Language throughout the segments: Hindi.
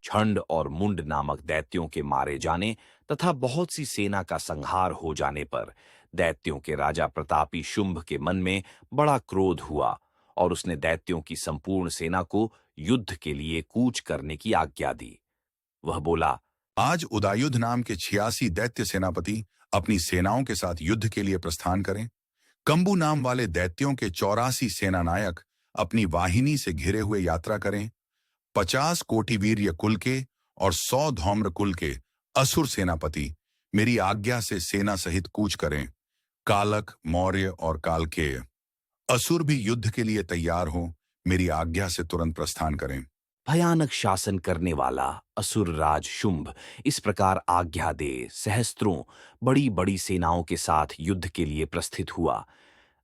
छंड और मुंड नामक दैत्यों के मारे जाने तथा बहुत सी सेना का संहार हो जाने पर दैत्यों के राजा प्रतापी शुंभ के मन में बड़ा क्रोध हुआ और उसने दैत्यों की संपूर्ण सेना को युद्ध के लिए कूच करने की आज्ञा दी। वह बोला, आज उदायुध नाम के 86 दैत्य सेनापति अपनी सेनाओं के साथ युद्ध के लिए प्रस्थान करें। कंबू नाम वाले दैत्यों के 84 सेनानायक अपनी वाहिनी से घिरे हुए यात्रा करें। 50 कोटि वीर्य कुल के और 100 धौम्र कुल के असुर सेनापति मेरी आज्ञा से सेना सहित कूच करें। कालक, मौर्य और कालकेय असुर भी युद्ध के लिए तैयार हो मेरी आज्ञा से तुरंत प्रस्थान करें। भयानक शासन करने वाला असुर राज शुंभ इस प्रकार आज्ञा दे सहस्त्रों बड़ी बड़ी सेनाओं के साथ युद्ध के लिए प्रस्थित हुआ।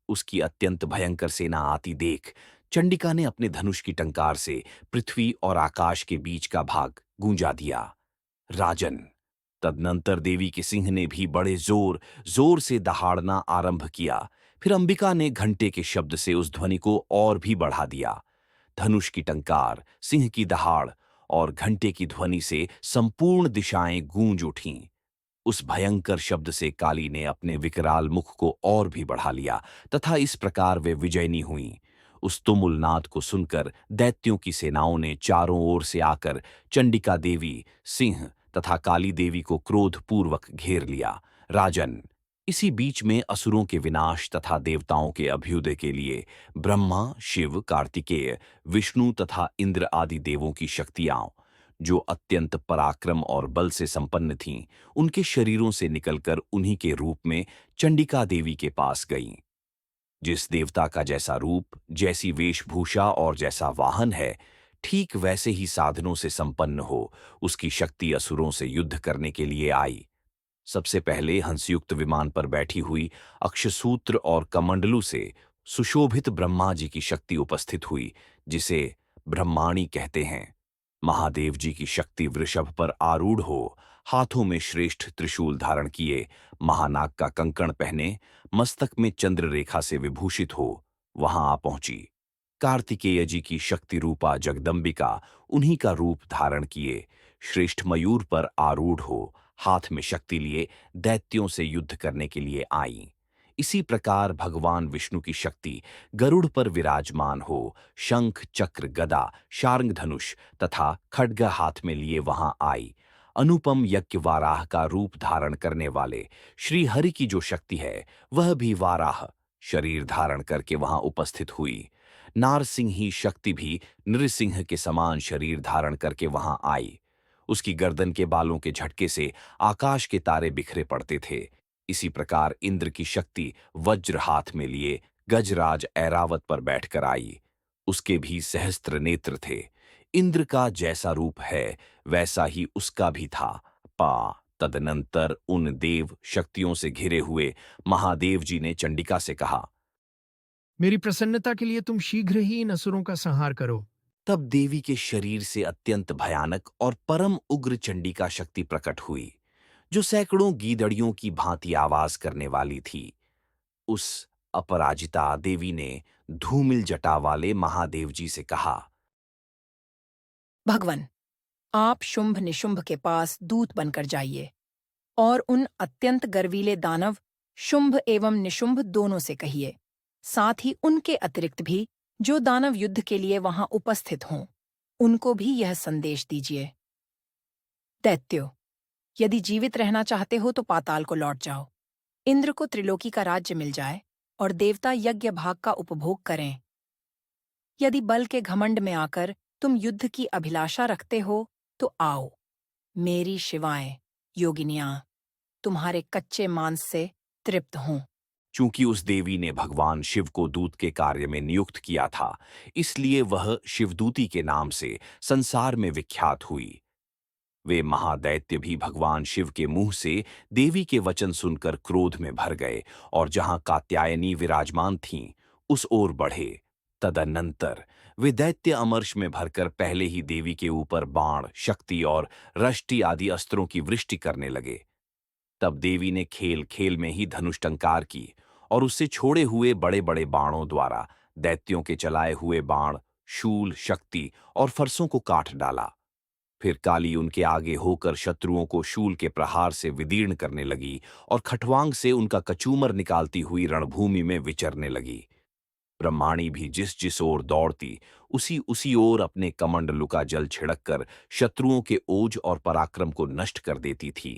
उसकी अत्यंत भयंकर सेना आती देख चंडिका ने अपने धनुष की टंकार से पृथ्वी और आकाश के बीच का भाग गूंजा दिया। राजन, तदनंतर देवी के सिंह ने भी बड़े जोर जोर से दहाड़ना आरंभ किया। फिर अंबिका ने घंटे के शब्द से उस ध्वनि को और भी बढ़ा दिया। धनुष की टंकार, सिंह की दहाड़ और घंटे की ध्वनि से संपूर्ण दिशाएं गूंज उठीं। उस भयंकर शब्द से काली ने अपने विकराल मुख को और भी बढ़ा लिया तथा इस प्रकार वे विजयनी हुईं। उस तुमुल नाद को सुनकर दैत्यों की सेनाओं ने चारों ओर से आकर चंडिका देवी, सिंह तथा काली देवी को क्रोधपूर्वक घेर लिया। राजन, इसी बीच में असुरों के विनाश तथा देवताओं के अभ्युदय के लिए ब्रह्मा, शिव, कार्तिकेय, विष्णु तथा इंद्र आदि देवों की शक्तियां, जो अत्यंत पराक्रम और बल से संपन्न थीं, उनके शरीरों से निकलकर उन्हीं के रूप में चंडिका देवी के पास गईं। जिस देवता का जैसा रूप, जैसी वेशभूषा और जैसा वाहन है, ठीक वैसे ही साधनों से संपन्न हो, उसकी शक्ति असुरों से युद्ध करने के लिए आई। सबसे पहले हंसयुक्त विमान पर बैठी हुई अक्षसूत्र और कमंडलू से सुशोभित ब्रह्मा जी की शक्ति उपस्थित हुई, जिसे ब्रह्माणी कहते हैं। महादेव जी की शक्ति वृषभ पर आरूढ़ हो, हाथों में श्रेष्ठ त्रिशूल धारण किए, महानाग का कंकण पहने, मस्तक में चंद्र रेखा से विभूषित हो, वहां आ पहुंची। कार्तिकेय जी की शक्ति रूपा जगदंबिका उन्हीं का रूप धारण किए, श्रेष्ठ मयूर पर आरूढ़ हो, हाथ में शक्ति लिए दैत्यों से युद्ध करने के लिए आई। इसी प्रकार भगवान विष्णु की शक्ति गरुड़ पर विराजमान हो, शंख, चक्र, गदा, शार्ंग धनुष तथा खड्ग हाथ में लिए वहां आई। अनुपम यज्ञ वाराह का रूप धारण करने वाले श्री हरि की जो शक्ति है, वह भी वाराह शरीर धारण करके वहां उपस्थित हुई। नारसिंही शक्ति भी नृसिंह के समान शरीर धारण करके वहां आई। उसकी गर्दन के बालों के झटके से आकाश के तारे बिखरे पड़ते थे। इसी प्रकार इंद्र की शक्ति वज्र हाथ में लिए गजराज ऐरावत पर बैठकर आई। उसके भी सहस्त्र नेत्र थे। इंद्र का जैसा रूप है, वैसा ही उसका भी था। तदनंतर उन देव शक्तियों से घिरे हुए महादेव जी ने चंडिका से कहा, मेरी प्रसन्नता के लिए तुम शीघ्र ही इन असुरों का संहार करो। तब देवी के शरीर से अत्यंत भयानक और परम उग्र चंडिका शक्ति प्रकट हुई, जो सैकड़ों गीदड़ियों की भांति आवाज करने वाली थी। उस अपराजिता देवी ने धूमिल जटा वाले महादेव जी से कहा, भगवन, आप शुंभ निशुंभ के पास दूत बनकर जाइए और उन अत्यंत गर्वीले दानव शुंभ एवं निशुंभ दोनों से कहिए, साथ ही उनके अतिरिक्त भी जो दानव युद्ध के लिए वहां उपस्थित हों, उनको भी यह संदेश दीजिए। दैत्यो, यदि जीवित रहना चाहते हो तो पाताल को लौट जाओ। इंद्र को त्रिलोकी का राज्य मिल जाए और देवता यज्ञ भाग का उपभोग करें। यदि बल के घमंड में आकर तुम युद्ध की अभिलाषा रखते हो तो आओ, मेरी शिवाएं, योगिनियां, तुम्हारे कच्चे मांस से तृप्त हों। चूंकि उस देवी ने भगवान शिव को दूत के कार्य में नियुक्त किया था, इसलिए वह शिवदूती के नाम से संसार में विख्यात हुई। वे महादैत्य भी भगवान शिव के मुंह से देवी के वचन सुनकर क्रोध में भर गए और जहां कात्यायनी विराजमान थीं, उस ओर बढ़े। तदनंतर वे दैत्य अमर्ष में भरकर पहले ही देवी के ऊपर बाण, शक्ति और रष्टि आदि अस्त्रों की वृष्टि करने लगे। तब देवी ने खेल खेल में ही धनुष टंकार की और उससे छोड़े हुए बड़े बड़े बाणों द्वारा दैत्यों के चलाए हुए बाण, शूल, शक्ति और फरसों को काट डाला। फिर काली उनके आगे होकर शत्रुओं को शूल के प्रहार से विदीर्ण करने लगी और खटवांग से उनका कचूमर निकालती हुई रणभूमि में विचरने लगी। ब्रह्माणी भी जिस जिस ओर दौड़ती, उसी उसी ओर अपने कमंडलू का जल छिड़ककर शत्रुओं के ओज और पराक्रम को नष्ट कर देती थी।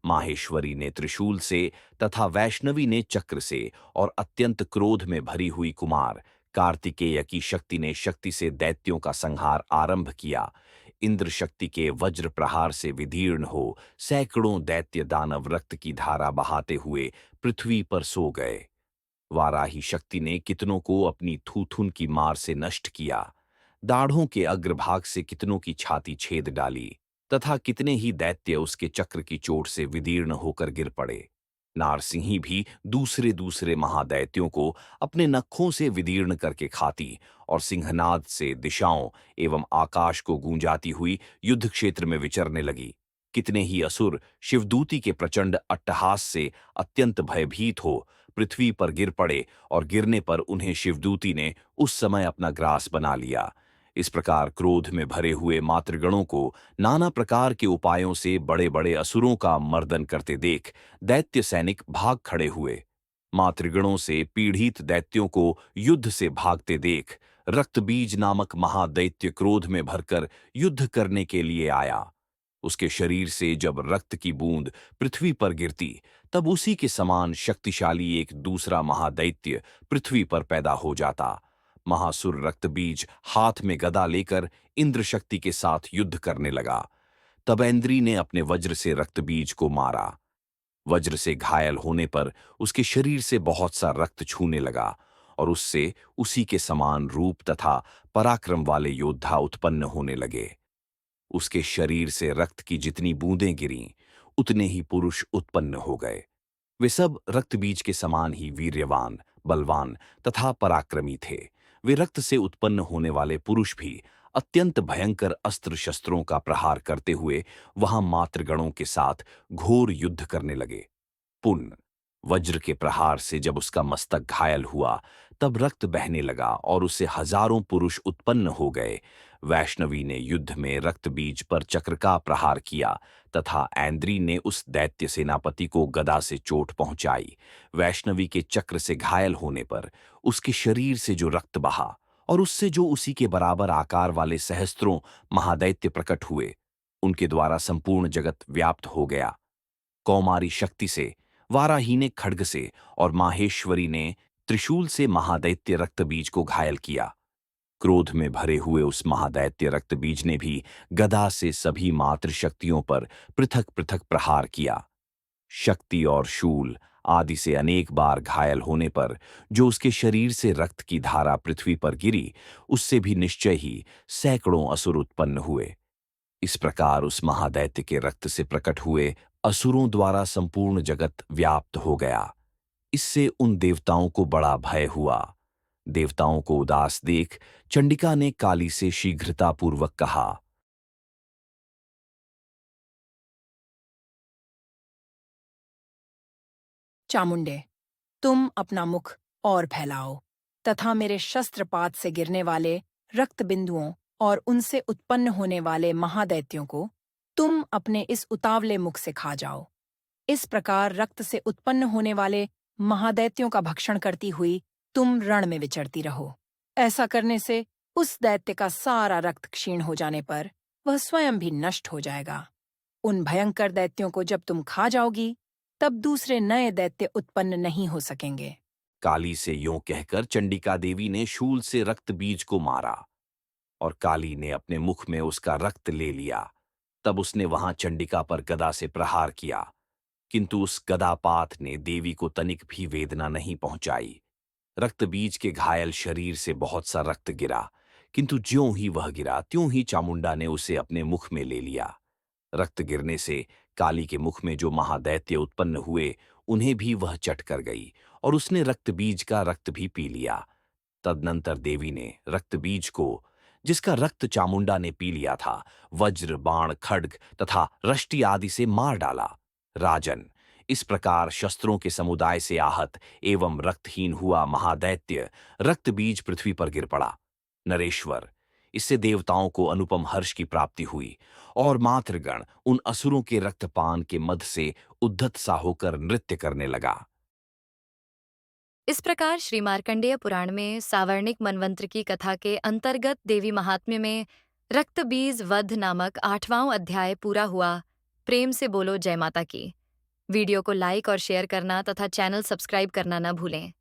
माहेश्वरी ने त्रिशूल से तथा वैष्णवी ने चक्र से और अत्यंत क्रोध में भरी हुई कुमार कार्तिकेय की शक्ति ने शक्ति से दैत्यों का संहार आरंभ किया। इंद्र शक्ति के वज्र प्रहार से विदीर्ण हो सैकड़ों दैत्य दानव रक्त की धारा बहाते हुए पृथ्वी पर सो गए। वाराही शक्ति ने कितनों को अपनी थूथुन की मार से नष्ट किया, दाढ़ों के अग्रभाग से कितनों की छाती छेद डाली तथा कितने ही दैत्य उसके चक्र की चोट से विदीर्ण होकर गिर पड़े। नारसिंही भी दूसरे दूसरे महादैत्यों को अपने नखों से विदीर्ण करके खाती और सिंहनाद से दिशाओं एवं आकाश को गूंजाती हुई युद्ध क्षेत्र में विचरने लगी। कितने ही असुर शिवदूती के प्रचंड अट्टहास से अत्यंत भयभीत हो पृथ्वी पर गिर पड़े और गिरने पर उन्हें शिवदूती ने उस समय अपना ग्रास बना लिया। इस प्रकार क्रोध में भरे हुए मातृगणों को नाना प्रकार के उपायों से बड़े बड़े असुरों का मर्दन करते देख दैत्य सैनिक भाग खड़े हुए। मातृगणों से पीड़ित दैत्यों को युद्ध से भागते देख रक्तबीज नामक महादैत्य क्रोध में भरकर युद्ध करने के लिए आया। उसके शरीर से जब रक्त की बूंद पृथ्वी पर गिरती, तब उसी के समान शक्तिशाली एक दूसरा महादैत्य पृथ्वी पर पैदा हो जाता। महासुर रक्तबीज हाथ में गदा लेकर इंद्र शक्ति के साथ युद्ध करने लगा। तब ऐन्द्री ने अपने वज्र से रक्तबीज को मारा। वज्र से घायल होने पर उसके शरीर से बहुत सा रक्त छूने लगा और उससे उसी के समान रूप तथा पराक्रम वाले योद्धा उत्पन्न होने लगे। उसके शरीर से रक्त की जितनी बूंदें गिरीं, उतने ही पुरुष उत्पन्न हो गए। वे सब रक्तबीज के समान ही वीर्यवान, बलवान तथा पराक्रमी थे। वे रक्त से उत्पन्न होने वाले पुरुष भी अत्यंत भयंकर अस्त्र शस्त्रों का प्रहार करते हुए वहां मातृगणों के साथ घोर युद्ध करने लगे। पुन वज्र के प्रहार से जब उसका मस्तक घायल हुआ, तब रक्त बहने लगा और उससे हजारों पुरुष उत्पन्न हो गए। वैष्णवी ने युद्ध में रक्तबीज पर चक्र का प्रहार किया तथा ऐन्द्री ने उस दैत्य सेनापति को गदा से चोट पहुंचाई। वैष्णवी के चक्र से घायल होने पर उसके शरीर से जो रक्त बहा और उससे जो उसी के बराबर आकार वाले सहस्त्रों महादैत्य प्रकट हुए, उनके द्वारा संपूर्ण जगत व्याप्त हो गया। कौमारी शक्ति से, वाराही ने खड्ग से और माहेश्वरी ने त्रिशूल से महादैत्य रक्तबीज को घायल किया। क्रोध में भरे हुए उस महादैत्य रक्तबीज ने भी गदा से सभी मातृशक्तियों पर पृथक पृथक प्रहार किया। शक्ति और शूल आदि से अनेक बार घायल होने पर जो उसके शरीर से रक्त की धारा पृथ्वी पर गिरी, उससे भी निश्चय ही सैकड़ों असुर उत्पन्न हुए। इस प्रकार उस महादैत्य के रक्त से प्रकट हुए असुरों द्वारा संपूर्ण जगत व्याप्त हो गया। इससे उन देवताओं को बड़ा भय हुआ। देवताओं को उदास देख चंडिका ने काली से शीघ्रतापूर्वक कहा, चामुंडे, तुम अपना मुख और फैलाओ तथा मेरे शस्त्रपात से गिरने वाले रक्त बिंदुओं और उनसे उत्पन्न होने वाले महादैत्यों को तुम अपने इस उतावले मुख से खा जाओ। इस प्रकार रक्त से उत्पन्न होने वाले महादैत्यों का भक्षण करती हुई तुम रण में विचरती रहो। ऐसा करने से उस दैत्य का सारा रक्त क्षीण हो जाने पर वह स्वयं भी नष्ट हो जाएगा। उन भयंकर दैत्यों को जब तुम खा जाओगी, तब दूसरे नए दैत्य उत्पन्न नहीं हो सकेंगे। काली से यों कहकर चंडिका देवी ने शूल से रक्त बीज को मारा और काली ने अपने मुख में उसका रक्त ले लिया। तब उसने वहां चंडिका पर गदा से प्रहार किया, किंतु उस गदापात ने देवी को तनिक भी वेदना नहीं पहुंचाई। रक्तबीज के घायल शरीर से बहुत सा रक्त गिरा, किंतु ज्यों ही वह गिरा त्यों ही चामुंडा ने उसे अपने मुख में ले लिया। रक्त गिरने से काली के मुख में जो महादैत्य उत्पन्न हुए, उन्हें भी वह चट कर गई और उसने रक्तबीज का रक्त भी पी लिया। तदनंतर देवी ने रक्तबीज को, जिसका रक्त चामुंडा ने पी लिया था, वज्र, बाण, खड्ग तथा रष्टि आदि से मार डाला। राजन, इस प्रकार शस्त्रों के समुदाय से आहत एवं रक्तहीन हुआ महादैत्य रक्तबीज पृथ्वी पर गिर पड़ा। नरेश्वर, इससे देवताओं को अनुपम हर्ष की प्राप्ति हुई और मातृगण उन असुरों के रक्तपान के मद से उद्धत सा होकर नृत्य करने लगा। इस प्रकार श्री मार्कंडेय पुराण में सावर्णिक मनवंतर की कथा के अंतर्गत देवी महात्म्य में रक्तबीज वध नामक 8वां अध्याय पूरा हुआ। प्रेम से बोलो जय माता की। वीडियो को लाइक और शेयर करना तथा चैनल सब्सक्राइब करना न भूलें।